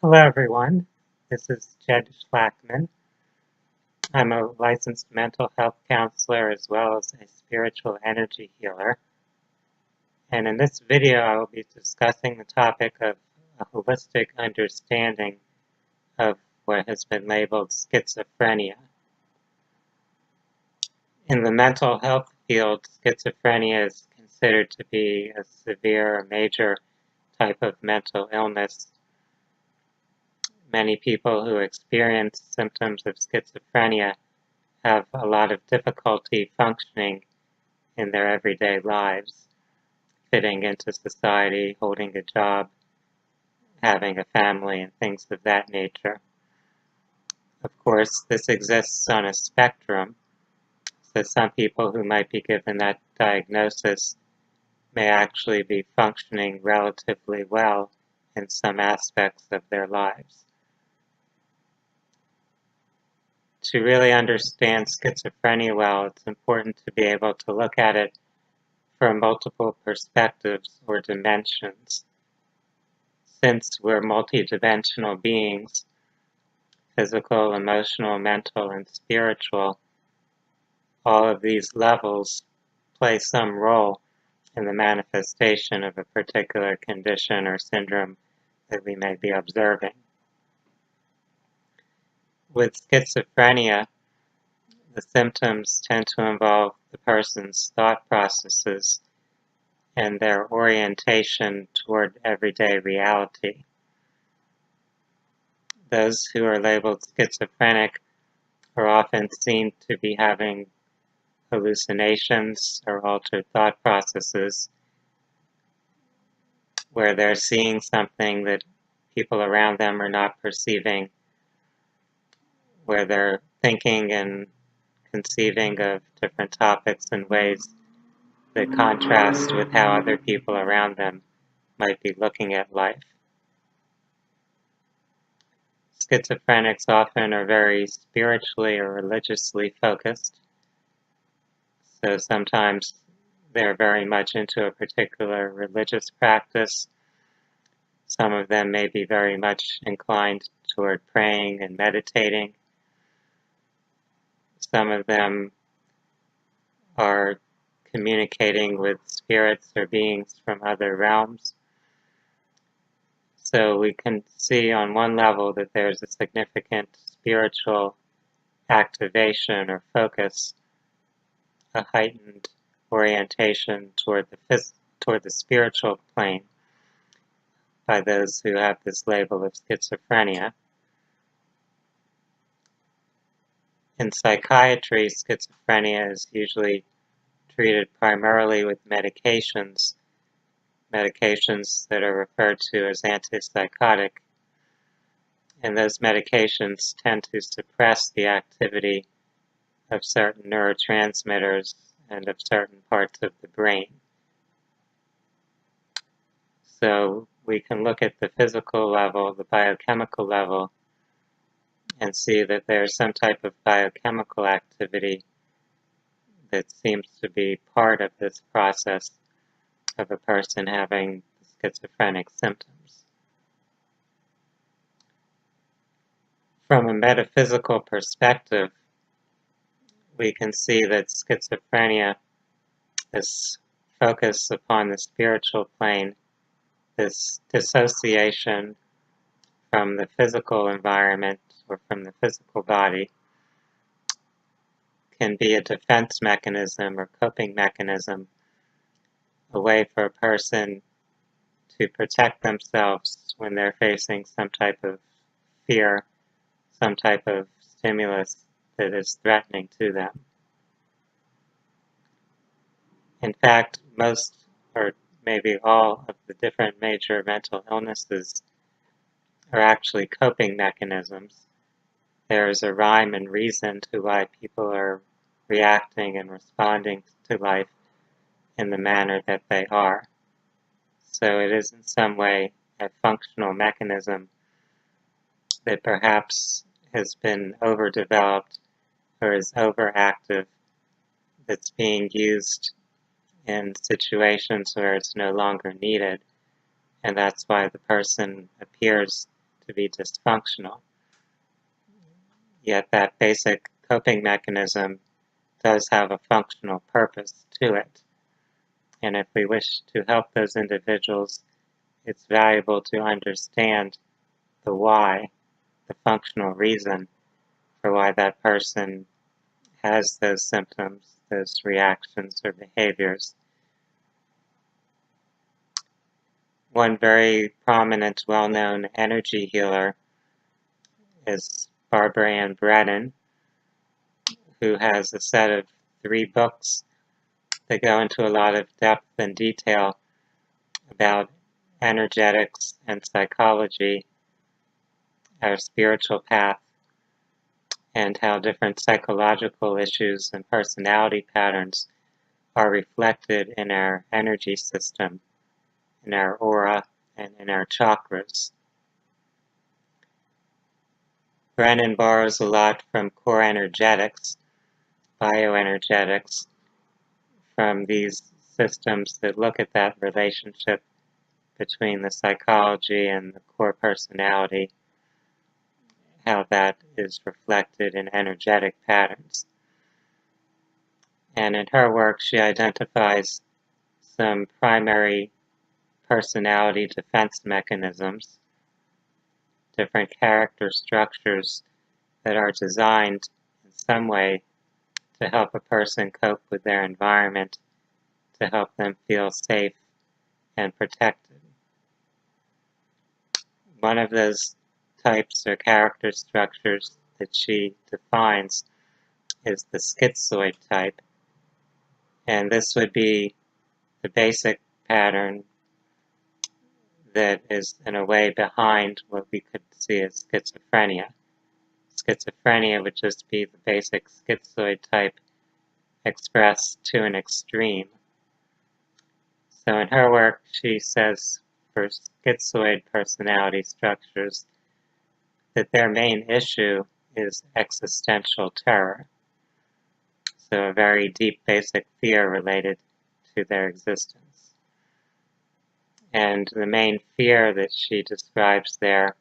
Hello everyone, this is Jed Shlackman. I'm a licensed mental health counselor as well as a spiritual energy healer. And in this video I will be discussing the topic of a holistic understanding of what has been labeled schizophrenia. In the mental health field, schizophrenia is considered to be a severe or major type of mental illness. Many people who experience symptoms of schizophrenia have a lot of difficulty functioning in their everyday lives, fitting into society, holding a job, having a family, and things of that nature. Of course, this exists on a spectrum, so some people who might be given that diagnosis may actually be functioning relatively well in some aspects of their lives. To really understand schizophrenia well, it's important to be able to look at it from multiple perspectives or dimensions. Since we're multidimensional beings, physical, emotional, mental, and spiritual, all of these levels play some role in the manifestation of a particular condition or syndrome that we may be observing. With schizophrenia, the symptoms tend to involve the person's thought processes and their orientation toward everyday reality. Those who are labeled schizophrenic are often seen to be having hallucinations or altered thought processes where they're seeing something that people around them are not perceiving, where they're thinking and conceiving of different topics in ways that contrast with how other people around them might be looking at life. Schizophrenics often are very spiritually or religiously focused, so sometimes they're very much into a particular religious practice. Some of them may be very much inclined toward praying and meditating. Some of them are communicating with spirits or beings from other realms. So we can see on one level that there's a significant spiritual activation or focus, a heightened orientation toward the spiritual plane by those who have this label of schizophrenia. In psychiatry, schizophrenia is usually treated primarily with medications that are referred to as antipsychotic, and those medications tend to suppress the activity of certain neurotransmitters and of certain parts of the brain. So we can look at the physical level, the biochemical level, and see that there's some type of biochemical activity that seems to be part of this process of a person having schizophrenic symptoms. From a metaphysical perspective, we can see that schizophrenia, this focus upon the spiritual plane, this dissociation from the physical environment or from the physical body, can be a defense mechanism or coping mechanism, a way for a person to protect themselves when they're facing some type of fear, some type of stimulus that is threatening to them. In fact, most or maybe all of the different major mental illnesses are actually coping mechanisms. There is a rhyme and reason to why people are reacting and responding to life in the manner that they are. So it is in some way a functional mechanism that perhaps has been overdeveloped or is overactive, that's being used in situations where it's no longer needed, and that's why the person appears to be dysfunctional. Yet that basic coping mechanism does have a functional purpose to it. And if we wish to help those individuals, it's valuable to understand the why, the functional reason for why that person has those symptoms, those reactions or behaviors. One very prominent, well-known energy healer is Barbara Ann Brennan, who has a set of 3 books that go into a lot of depth and detail about energetics and psychology, our spiritual path, and how different psychological issues and personality patterns are reflected in our energy system, in our aura, and in our chakras. Brennan borrows a lot from core energetics, bioenergetics, from these systems that look at that relationship between the psychology and the core personality, how that is reflected in energetic patterns. And in her work, she identifies some primary personality defense mechanisms, different character structures that are designed in some way to help a person cope with their environment, to help them feel safe and protected. One of those types or character structures that she defines is the schizoid type. And this would be the basic pattern that is in a way behind what we could see as schizophrenia. Schizophrenia would just be the basic schizoid type expressed to an extreme. So in her work, she says for schizoid personality structures that their main issue is existential terror. So a very deep basic fear related to their existence. And the main fear that she describes there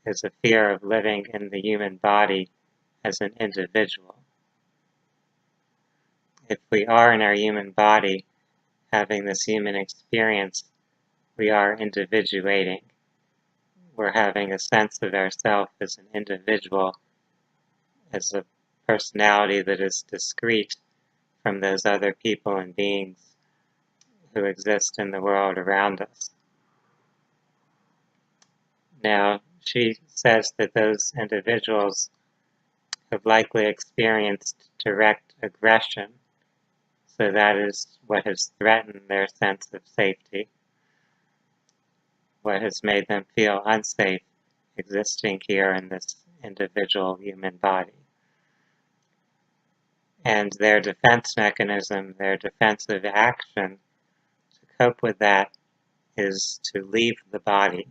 is a fear of living in the human body as an individual. If we are in our human body, having this human experience, we are individuating. We're having a sense of ourselves as an individual, as a personality that is discrete from those other people and beings who exist in the world around us. Now, she says that those individuals have likely experienced direct aggression, so that is what has threatened their sense of safety, what has made them feel unsafe existing here in this individual human body. And their defense mechanism, their defensive action to cope with that is to leave the body.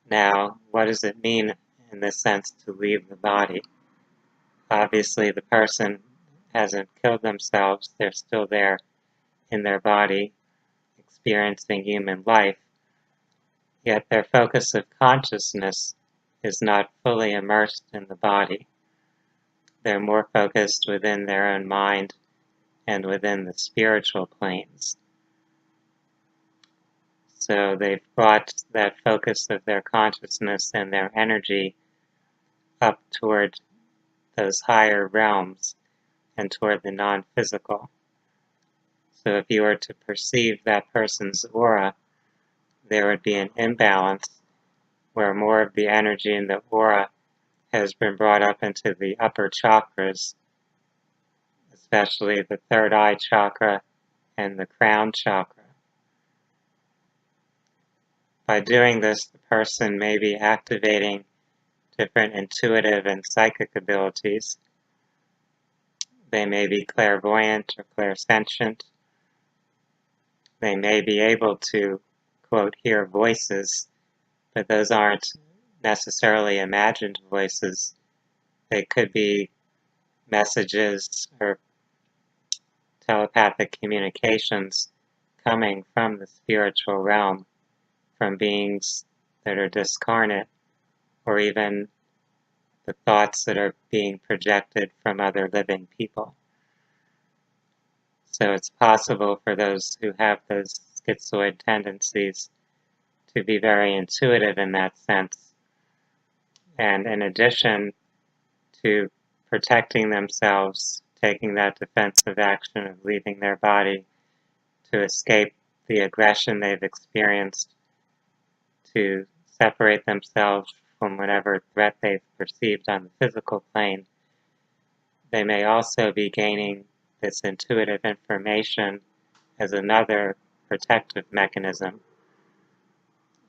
Now, what does it mean in this sense to leave the body? Obviously, the person hasn't killed themselves, they're still there in their body, experiencing human life, yet their focus of consciousness is not fully immersed in the body. They're more focused within their own mind and within the spiritual planes. So they've brought that focus of their consciousness and their energy up toward those higher realms and toward the non-physical. So if you were to perceive that person's aura, there would be an imbalance where more of the energy in the aura has been brought up into the upper chakras, especially the third eye chakra and the crown chakra. By doing this, the person may be activating different intuitive and psychic abilities. They may be clairvoyant or clairsentient. They may be able to, quote, hear voices, but those aren't necessarily imagined voices. They could be messages or telepathic communications coming from the spiritual realm, from beings that are discarnate, or even the thoughts that are being projected from other living people. So it's possible for those who have those schizoid tendencies to be very intuitive in that sense. And in addition to protecting themselves, taking that defensive action of leaving their body to escape the aggression they've experienced, to separate themselves from whatever threat they've perceived on the physical plane, they may also be gaining this intuitive information as another protective mechanism,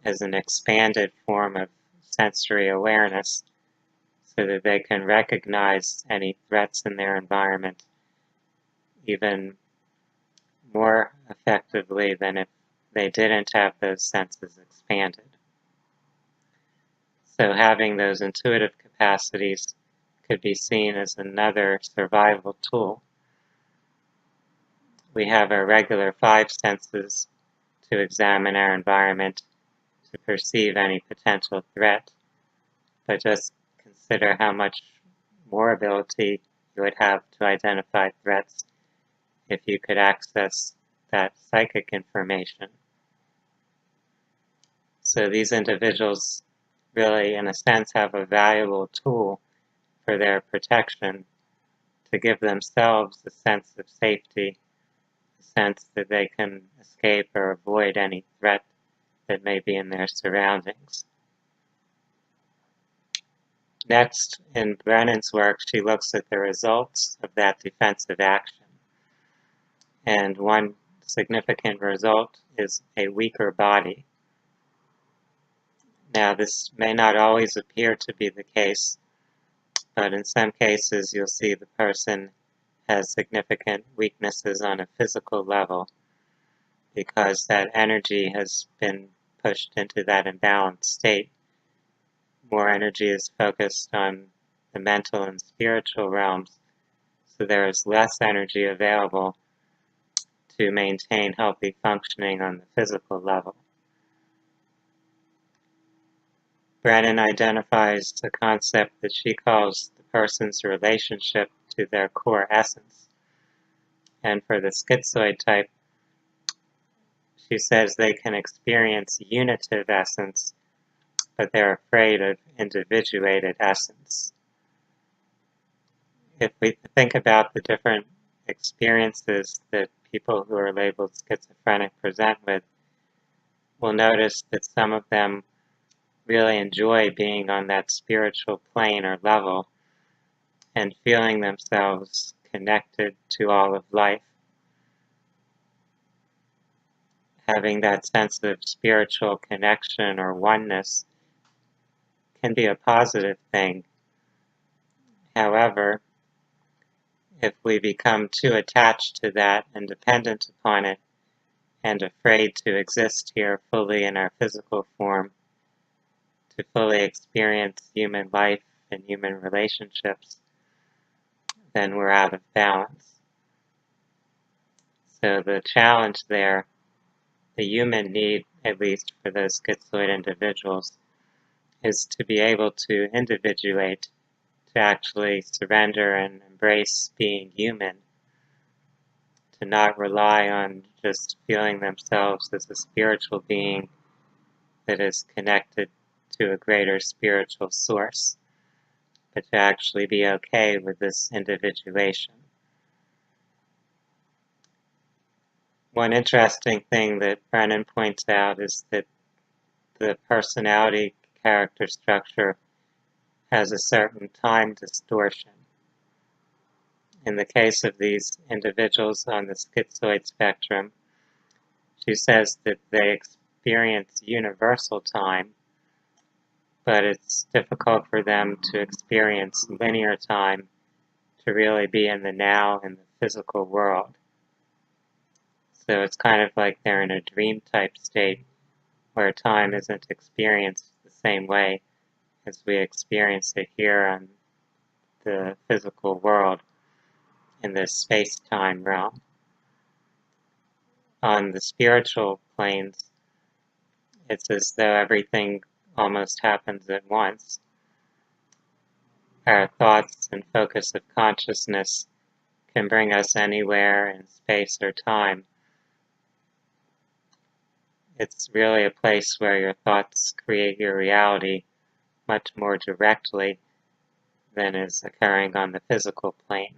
as an expanded form of sensory awareness, so that they can recognize any threats in their environment even more effectively than if they didn't have those senses expanded. So having those intuitive capacities could be seen as another survival tool. We have our regular five senses to examine our environment, to perceive any potential threat, but just consider how much more ability you would have to identify threats if you could access that psychic information. So these individuals really, in a sense, have a valuable tool for their protection, to give themselves a sense of safety, a sense that they can escape or avoid any threat that may be in their surroundings. Next, in Brennan's work, she looks at the results of that defensive action. And one significant result is a weaker body. Now, this may not always appear to be the case, but in some cases you'll see the person has significant weaknesses on a physical level because that energy has been pushed into that imbalanced state. More energy is focused on the mental and spiritual realms, so there is less energy available to maintain healthy functioning on the physical level. Brennan identifies a concept that she calls the person's relationship to their core essence. And for the schizoid type, she says they can experience unitive essence, but they're afraid of individuated essence. If we think about the different experiences that people who are labeled schizophrenic present with, we'll notice that some of them really enjoy being on that spiritual plane or level and feeling themselves connected to all of life. Having that sense of spiritual connection or oneness can be a positive thing. However, if we become too attached to that and dependent upon it and afraid to exist here fully in our physical form, to fully experience human life and human relationships, then we're out of balance. So the challenge there, the human need, at least for those schizoid individuals, is to be able to individuate, to actually surrender and embrace being human, to not rely on just feeling themselves as a spiritual being that is connected to a greater spiritual source, but to actually be okay with this individuation. One interesting thing that Brennan points out is that the personality character structure has a certain time distortion. In the case of these individuals on the schizoid spectrum, she says that they experience universal time, but it's difficult for them to experience linear time, to really be in the now in the physical world. So it's kind of like they're in a dream type state where time isn't experienced the same way as we experience it here on the physical world in this space-time realm. On the spiritual planes, it's as though everything almost happens at once. Our thoughts and focus of consciousness can bring us anywhere in space or time. It's really a place where your thoughts create your reality much more directly than is occurring on the physical plane.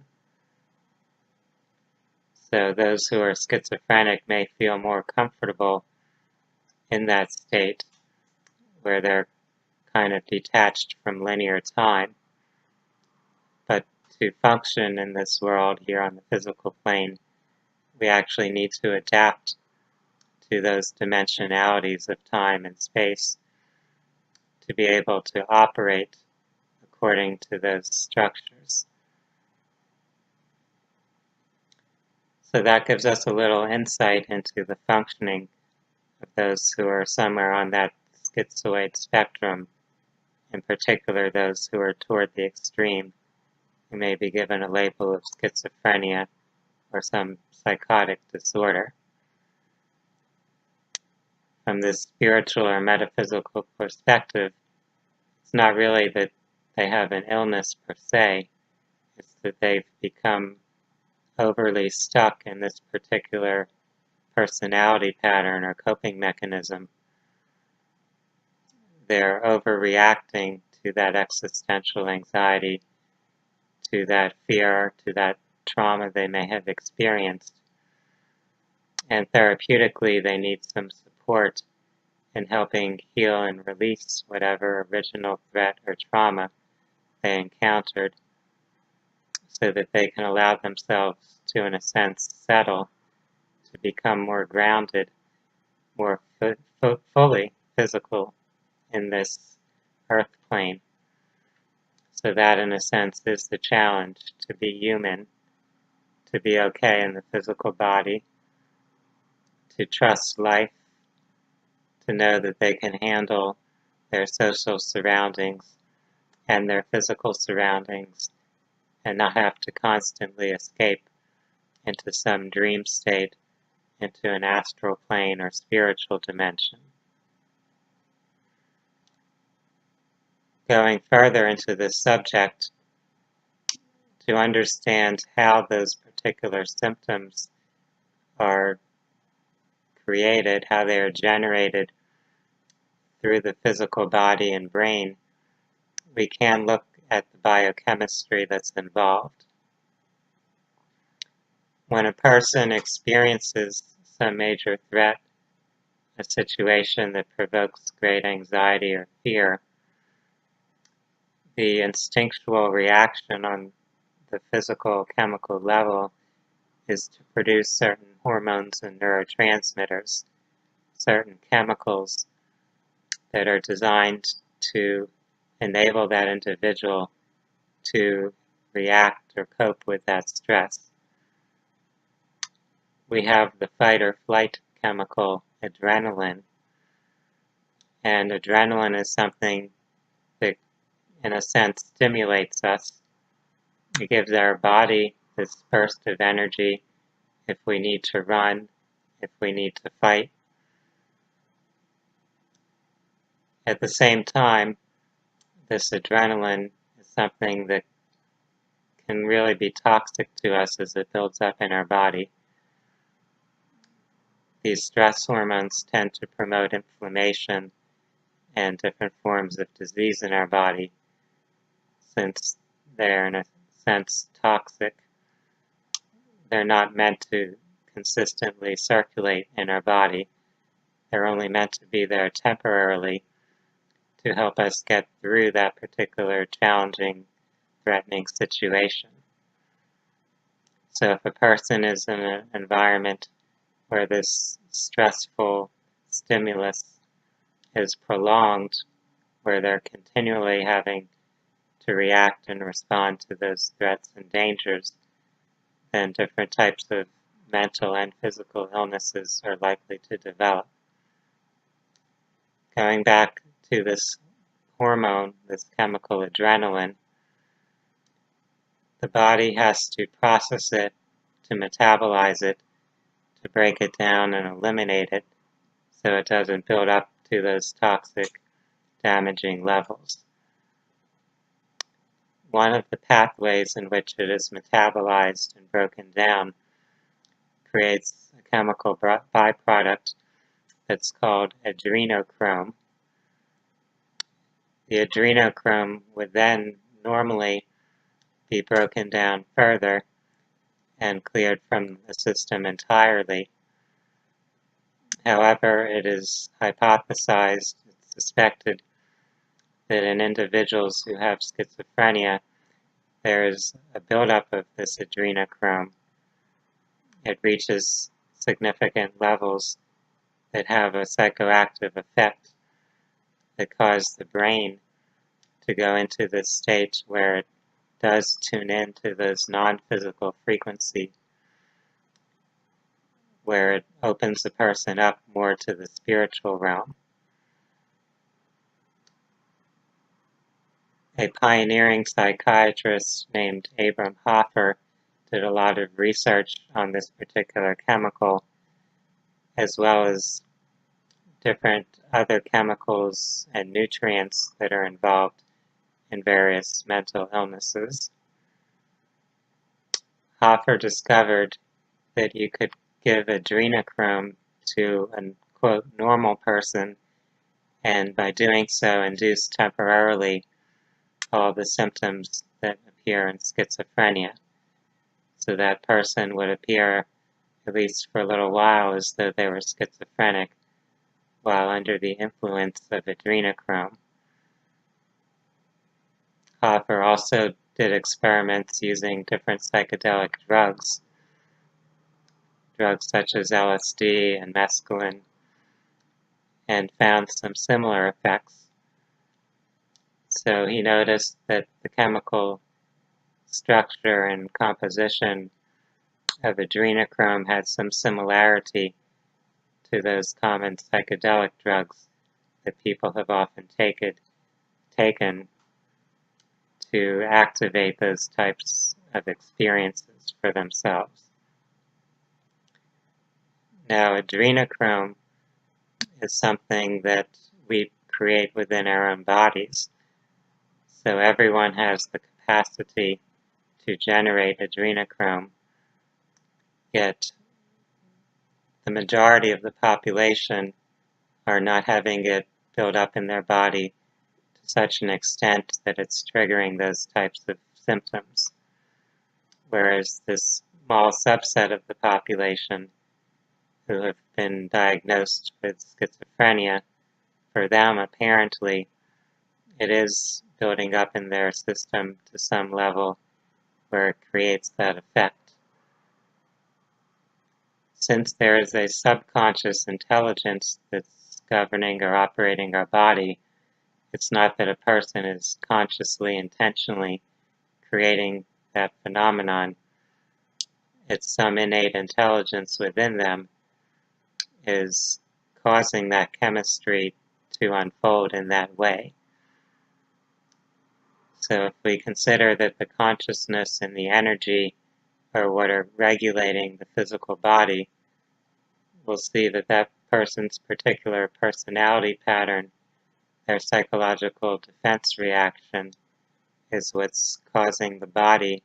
So those who are schizophrenic may feel more comfortable in that state where they're kind of detached from linear time. But to function in this world here on the physical plane, we actually need to adapt to those dimensionalities of time and space to be able to operate according to those structures. So that gives us a little insight into the functioning of those who are somewhere on that schizoid spectrum, in particular those who are toward the extreme, who may be given a label of schizophrenia or some psychotic disorder. From this spiritual or metaphysical perspective, it's not really that they have an illness per se, it's that they've become overly stuck in this particular personality pattern or coping mechanism. They're overreacting to that existential anxiety, to that fear, to that trauma they may have experienced. And therapeutically, they need some support in helping heal and release whatever original threat or trauma they encountered, so that they can allow themselves to, in a sense, settle, to become more grounded, more fully physical in this earth plane. So that, in a sense, is the challenge, to be human, to be okay in the physical body, to trust life, to know that they can handle their social surroundings and their physical surroundings and not have to constantly escape into some dream state, into an astral plane or spiritual dimension. Going further into this subject, to understand how those particular symptoms are created, how they are generated through the physical body and brain, we can look at the biochemistry that's involved. When a person experiences some major threat, a situation that provokes great anxiety or fear, the instinctual reaction on the physical chemical level is to produce certain hormones and neurotransmitters, certain chemicals that are designed to enable that individual to react or cope with that stress. We have the fight or flight chemical adrenaline, and adrenaline is something that, in a sense, stimulates us. It gives our body this burst of energy if we need to run, if we need to fight. At the same time, this adrenaline is something that can really be toxic to us as it builds up in our body. These stress hormones tend to promote inflammation and different forms of disease in our body, since they're, in a sense, toxic. They're not meant to consistently circulate in our body. They're only meant to be there temporarily to help us get through that particular challenging, threatening situation. So if a person is in an environment where this stressful stimulus is prolonged, where they're continually having to react and respond to those threats and dangers, then different types of mental and physical illnesses are likely to develop. Going back to this hormone, this chemical adrenaline, the body has to process it, to metabolize it, to break it down and eliminate it so it doesn't build up to those toxic damaging levels. One of the pathways in which it is metabolized and broken down creates a chemical byproduct that's called adrenochrome. The adrenochrome would then normally be broken down further and cleared from the system entirely. However, it is hypothesized, suspected, that in individuals who have schizophrenia, there is a buildup of this adrenochrome. It reaches significant levels that have a psychoactive effect that cause the brain to go into this state where it does tune into those non-physical frequencies, where it opens the person up more to the spiritual realm. A pioneering psychiatrist named Abram Hoffer did a lot of research on this particular chemical, as well as different other chemicals and nutrients that are involved in various mental illnesses. Hoffer discovered that you could give adrenochrome to a quote normal person, and by doing so induce temporarily all the symptoms that appear in schizophrenia. So that person would appear, at least for a little while, as though they were schizophrenic while under the influence of adrenochrome. Hoffer also did experiments using different psychedelic drugs such as LSD and mescaline, and found some similar effects. So he noticed that the chemical structure and composition of adrenochrome had some similarity to those common psychedelic drugs that people have often taken to activate those types of experiences for themselves. Now, adrenochrome is something that we create within our own bodies. So everyone has the capacity to generate adrenochrome, yet the majority of the population are not having it build up in their body to such an extent that it's triggering those types of symptoms. Whereas this small subset of the population who have been diagnosed with schizophrenia, for them apparently it is building up in their system to some level where it creates that effect. Since there is a subconscious intelligence that's governing or operating our body, it's not that a person is consciously, intentionally creating that phenomenon. It's some innate intelligence within them is causing that chemistry to unfold in that way. So if we consider that the consciousness and the energy are what are regulating the physical body, we'll see that that person's particular personality pattern, their psychological defense reaction, is what's causing the body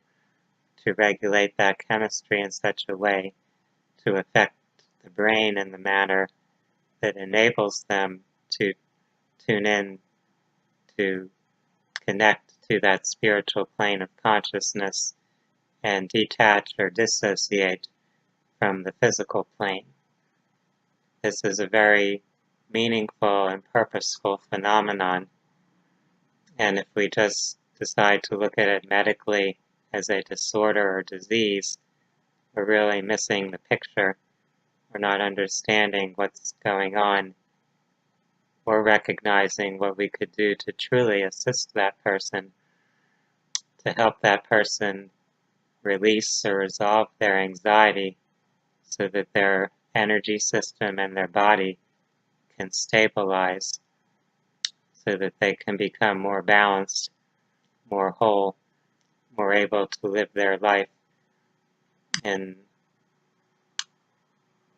to regulate that chemistry in such a way to affect the brain in the manner that enables them to tune in, to connect to that spiritual plane of consciousness and detach or dissociate from the physical plane. This is a very meaningful and purposeful phenomenon, and if we just decide to look at it medically as a disorder or disease, we're really missing the picture. We're not understanding what's going on or recognizing what we could do to truly assist that person, to help that person release or resolve their anxiety so that their energy system and their body can stabilize, so that they can become more balanced, more whole, more able to live their life in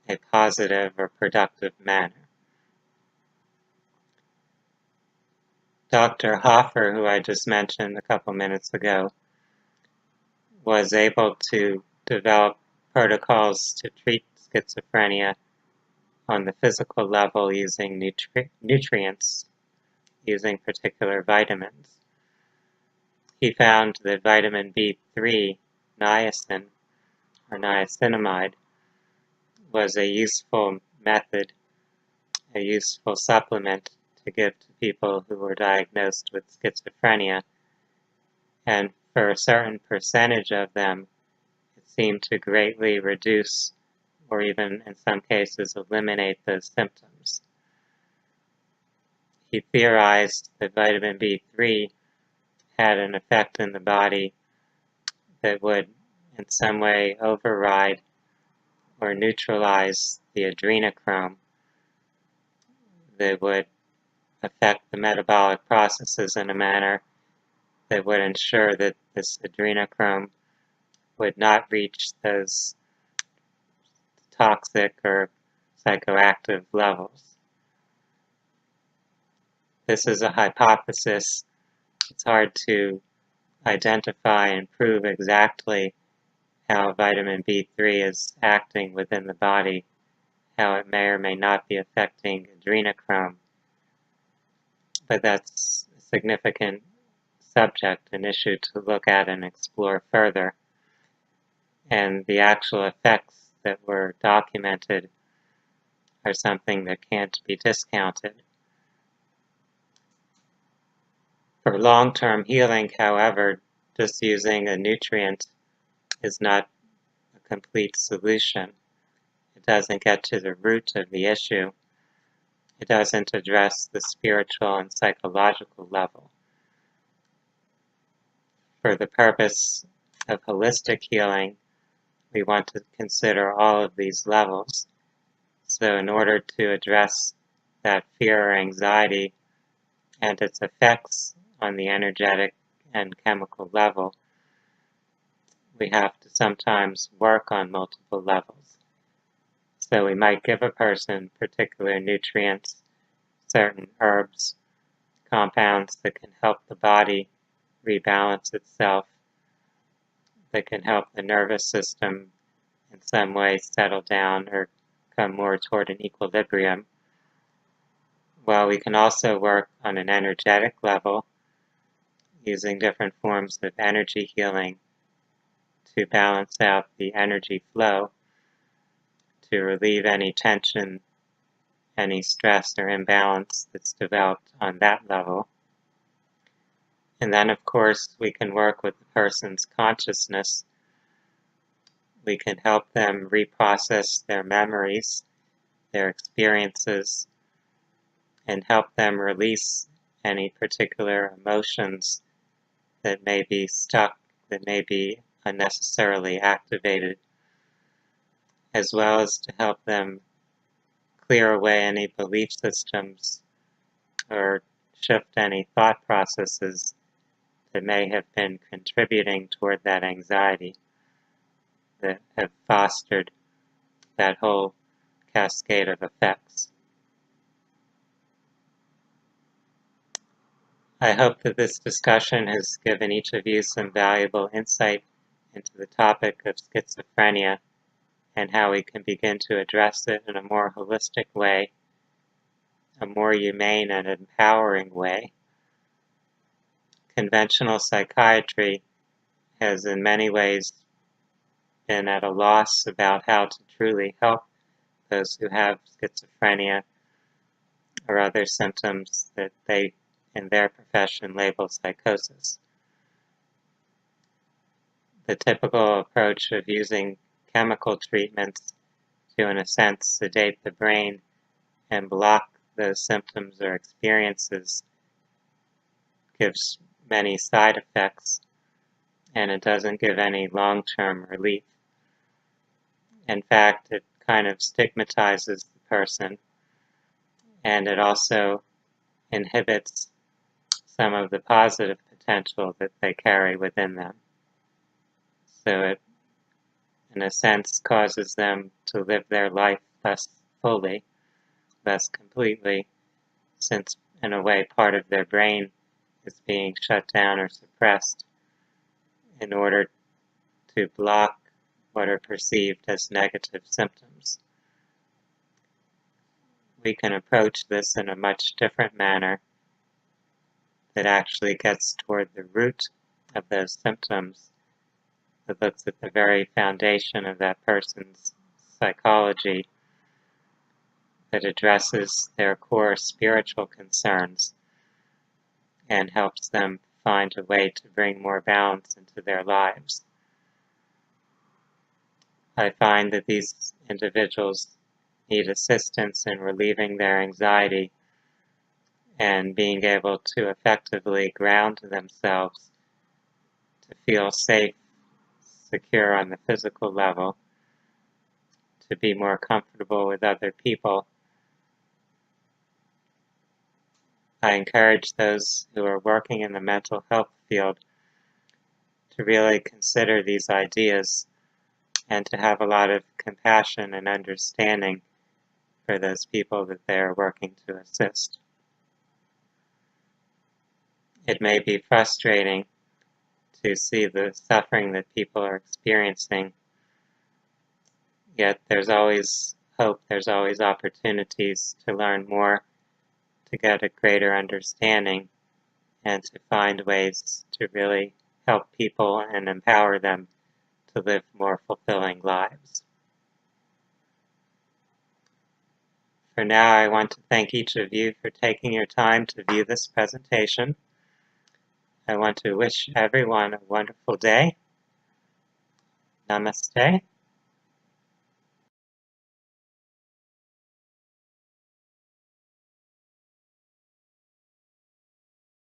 a positive or productive manner. Dr. Hoffer, who I just mentioned a couple minutes ago, was able to develop protocols to treat schizophrenia on the physical level using nutrients, using particular vitamins. He found that vitamin B3, niacin, or niacinamide, was a useful method, a useful supplement to give to people who were diagnosed with schizophrenia, and for a certain percentage of them, it seemed to greatly reduce or even in some cases eliminate those symptoms. He theorized that vitamin B3 had an effect in the body that would in some way override or neutralize the adrenochrome, that would affect the metabolic processes in a manner that would ensure that this adrenochrome would not reach those toxic or psychoactive levels. This is a hypothesis. It's hard to identify and prove exactly how vitamin B3 is acting within the body, how it may or may not be affecting adrenochrome. But that's a significant subject, an issue to look at and explore further. And the actual effects that were documented are something that can't be discounted. For long-term healing, however, just using a nutrient is not a complete solution. It doesn't get to the root of the issue. It doesn't address the spiritual and psychological level. For the purpose of holistic healing, we want to consider all of these levels. So in order to address that fear or anxiety and its effects on the energetic and chemical level, we have to sometimes work on multiple levels. So we might give a person particular nutrients, certain herbs, compounds that can help the body rebalance itself, that can help the nervous system in some way settle down or come more toward an equilibrium. While we can also work on an energetic level, using different forms of energy healing to balance out the energy flow, to relieve any tension, any stress or imbalance that's developed on that level. And then, of course, we can work with the person's consciousness. We can help them reprocess their memories, their experiences, and help them release any particular emotions that may be stuck, that may be unnecessarily activated, as well as to help them clear away any belief systems or shift any thought processes that may have been contributing toward that anxiety, that have fostered that whole cascade of effects. I hope that this discussion has given each of you some valuable insight into the topic of schizophrenia and how we can begin to address it in a more holistic way, a more humane and empowering way. Conventional psychiatry has in many ways been at a loss about how to truly help those who have schizophrenia or other symptoms that they, in their profession, label psychosis. The typical approach of using chemical treatments to, in a sense, sedate the brain and block those symptoms or experiences gives many side effects, and it doesn't give any long-term relief. In fact, it kind of stigmatizes the person, and it also inhibits some of the positive potential that they carry within them. So it, in a sense, causes them to live their life less fully, less completely, since, in a way, part of their brain is being shut down or suppressed in order to block what are perceived as negative symptoms. We can approach this in a much different manner that actually gets toward the root of those symptoms, that looks at the very foundation of that person's psychology, that addresses their core spiritual concerns and helps them find a way to bring more balance into their lives. I find that these individuals need assistance in relieving their anxiety and being able to effectively ground themselves to feel safe, secure on the physical level, to be more comfortable with other people. I encourage those who are working in the mental health field to really consider these ideas and to have a lot of compassion and understanding for those people that they are working to assist. It may be frustrating to see the suffering that people are experiencing, yet there's always hope, there's always opportunities to learn more, to get a greater understanding, and to find ways to really help people and empower them to live more fulfilling lives. For now, I want to thank each of you for taking your time to view this presentation. I want to wish everyone a wonderful day. Namaste.